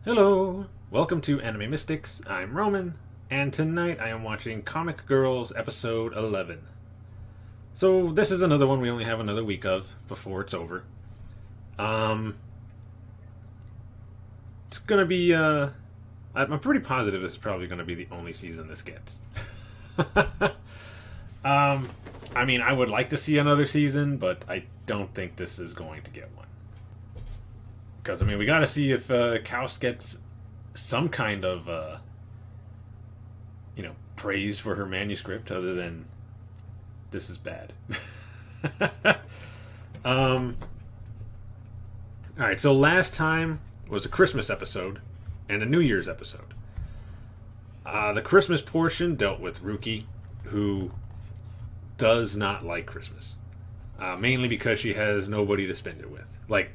Hello! Welcome to Anime Mystics. I'm Roman, and tonight I am watching Comic Girls episode 11. So, this is another one we only have another week of before it's over. It's gonna be, I'm pretty positive this is probably gonna be the only season this gets. I would like to see another season, but I don't think this is going to get one. Because, we gotta see if Kaus gets some kind of, praise for her manuscript other than this is bad. Alright, so last time was a Christmas episode and a New Year's episode. The Christmas portion dealt with Ruki, who does not like Christmas. Mainly because she has nobody to spend it with. Like,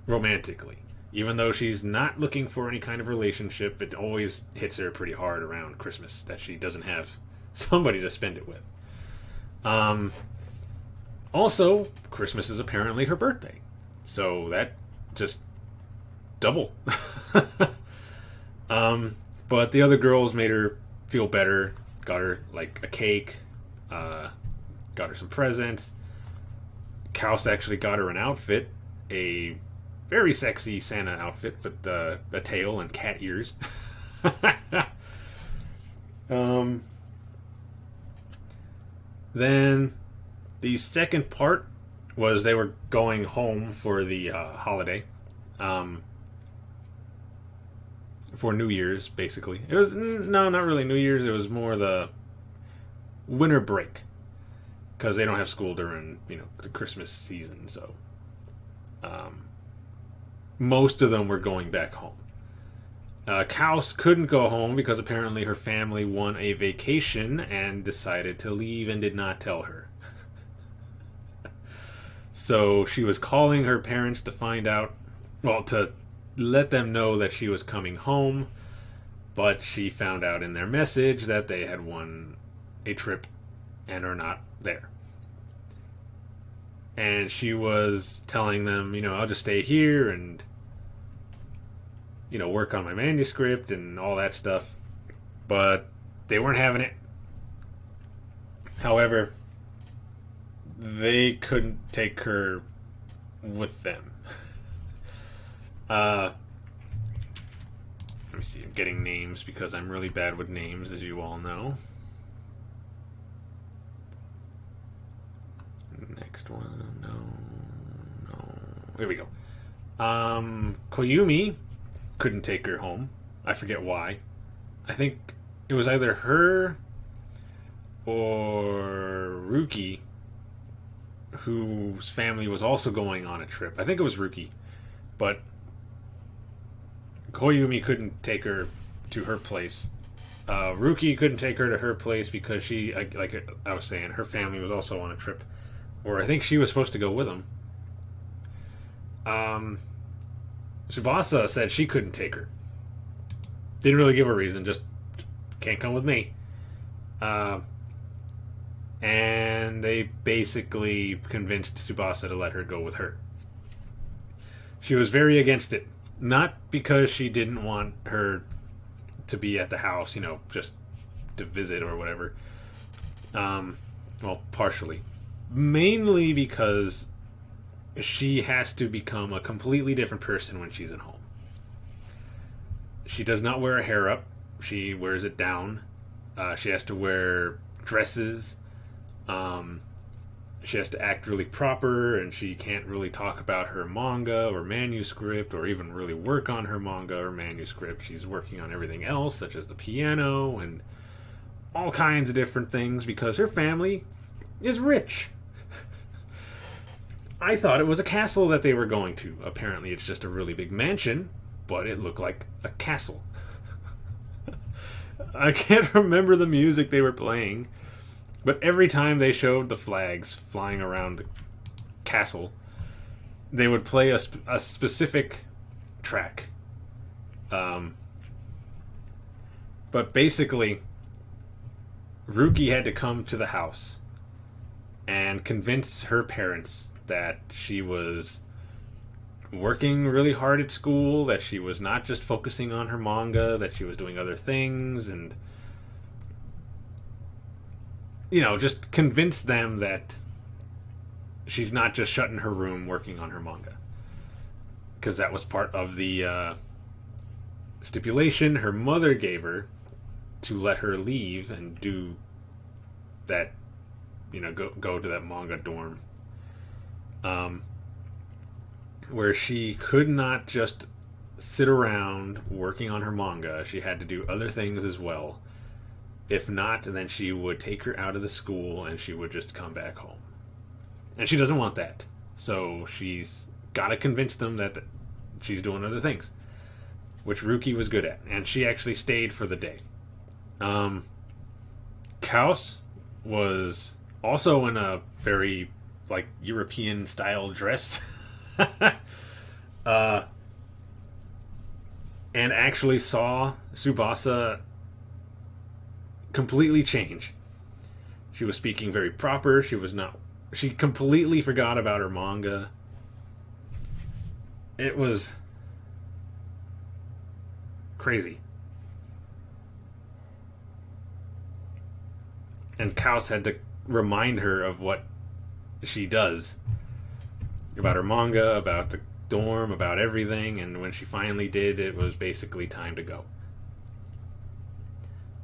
romantically. Even though she's not looking for any kind of relationship, it always hits her pretty hard around Christmas that she doesn't have somebody to spend it with. Also, Christmas is apparently her birthday. So that just double. But the other girls made her feel better, got her like a cake, got her some presents. Kaus actually got her an outfit, a very sexy Santa outfit with a tail and cat ears. Then the second part was they were going home for the holiday. For New Year's, basically. It was, no, not really New Year's. It was more the winter break. Because they don't have school during, the Christmas season, so. Most of them were going back home. Kaus couldn't go home because apparently her family won a vacation and decided to leave and did not tell her. So she was calling her parents to find out, to let them know that she was coming home, but she found out in their message that they had won a trip and are not there. And she was telling them, I'll just stay here and, work on my manuscript and all that stuff. But they weren't having it. However, they couldn't take her with them. Let me see, I'm getting names because I'm really bad with names, as you all know. Next one, no. Here we go. Koyumi couldn't take her home. I forget why. I think it was either her or Ruki, whose family was also going on a trip. I think it was Ruki, but Koyumi couldn't take her to her place. Ruki couldn't take her to her place because she, like I was saying, her family was also on a trip. Or I think she was supposed to go with them. Tsubasa said she couldn't take her. Didn't really give a reason, just can't come with me. And they basically convinced Tsubasa to let her go with her. She was very against it. Not because she didn't want her to be at the house, just to visit or whatever. Partially. Mainly because she has to become a completely different person when she's at home. She does not wear her hair up. She wears it down. She has to wear dresses. She has to act really proper, and she can't really talk about her manga or manuscript or even really work on her manga or manuscript. She's working on everything else, such as the piano and all kinds of different things because her family is rich. I thought it was a castle that they were going to. Apparently it's just a really big mansion, but it looked like a castle. I can't remember the music they were playing, but every time they showed the flags flying around the castle, they would play a specific track. But basically, Ruki had to come to the house and convince her parents that she was working really hard at school, that she was not just focusing on her manga, that she was doing other things, and, just convince them that she's not just shut in her room working on her manga. Because that was part of the stipulation her mother gave her to let her leave and do that, go to that manga dorm. Where she could not just sit around working on her manga. She had to do other things as well. If not, then she would take her out of the school and she would just come back home. And she doesn't want that. So she's got to convince them that she's doing other things, which Ruki was good at. And she actually stayed for the day. Kaos was also in a very, European style dress. And actually saw Tsubasa completely change. She was speaking very proper. She completely forgot about her manga. It was crazy. And Kaos had to remind her of what she does. About her manga, about the dorm, about everything, and when she finally did, it was basically time to go.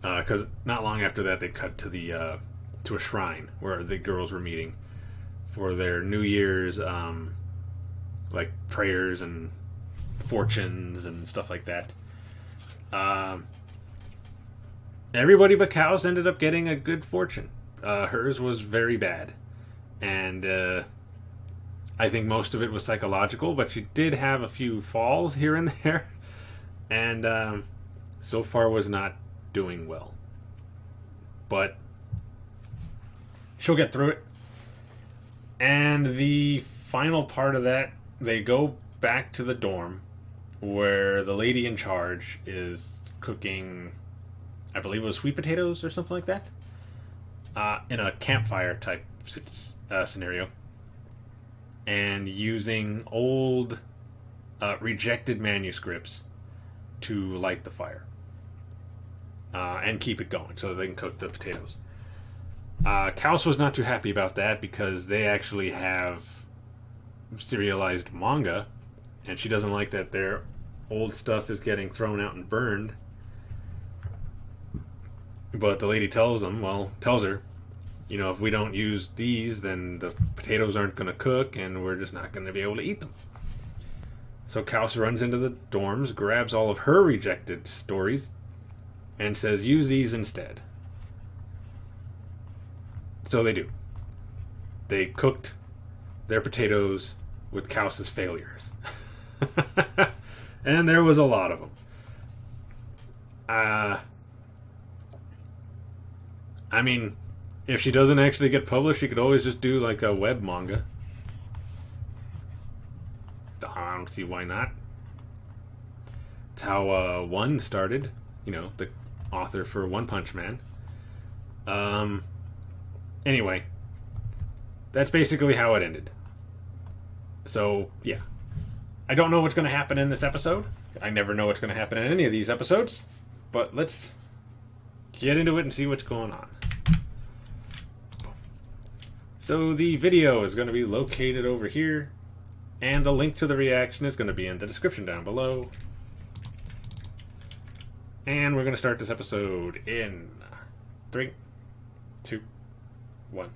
Because not long after that, they cut to to a shrine where the girls were meeting for their New Year's, prayers and fortunes and stuff like that. Everybody but Kaos ended up getting a good fortune. Hers was very bad, and I think most of it was psychological, but she did have a few falls here and there, and so far was not doing well. But she'll get through it. And the final part of that, they go back to the dorm where the lady in charge is cooking, I believe it was sweet potatoes or something like that, in a campfire type scenario. And using old rejected manuscripts to light the fire and keep it going so they can cook the potatoes. Kaos was not too happy about that because they actually have serialized manga, and she doesn't like that their old stuff is getting thrown out and burned. But the lady tells her, if we don't use these, then the potatoes aren't going to cook, and we're just not going to be able to eat them. So Kaos runs into the dorms, grabs all of her rejected stories, and says, use these instead. So they do. They cooked their potatoes with Kaos's failures. And there was a lot of them. If she doesn't actually get published, she could always just do like a web manga. I don't see why not. It's how One started, the author for One Punch Man. Anyway, that's basically how it ended. So, yeah. I don't know what's going to happen in this episode. I never know what's going to happen in any of these episodes. But let's get into it and see what's going on. So the video is going to be located over here, and the link to the reaction is going to be in the description down below. And we're going to start this episode in 3, 2, 1.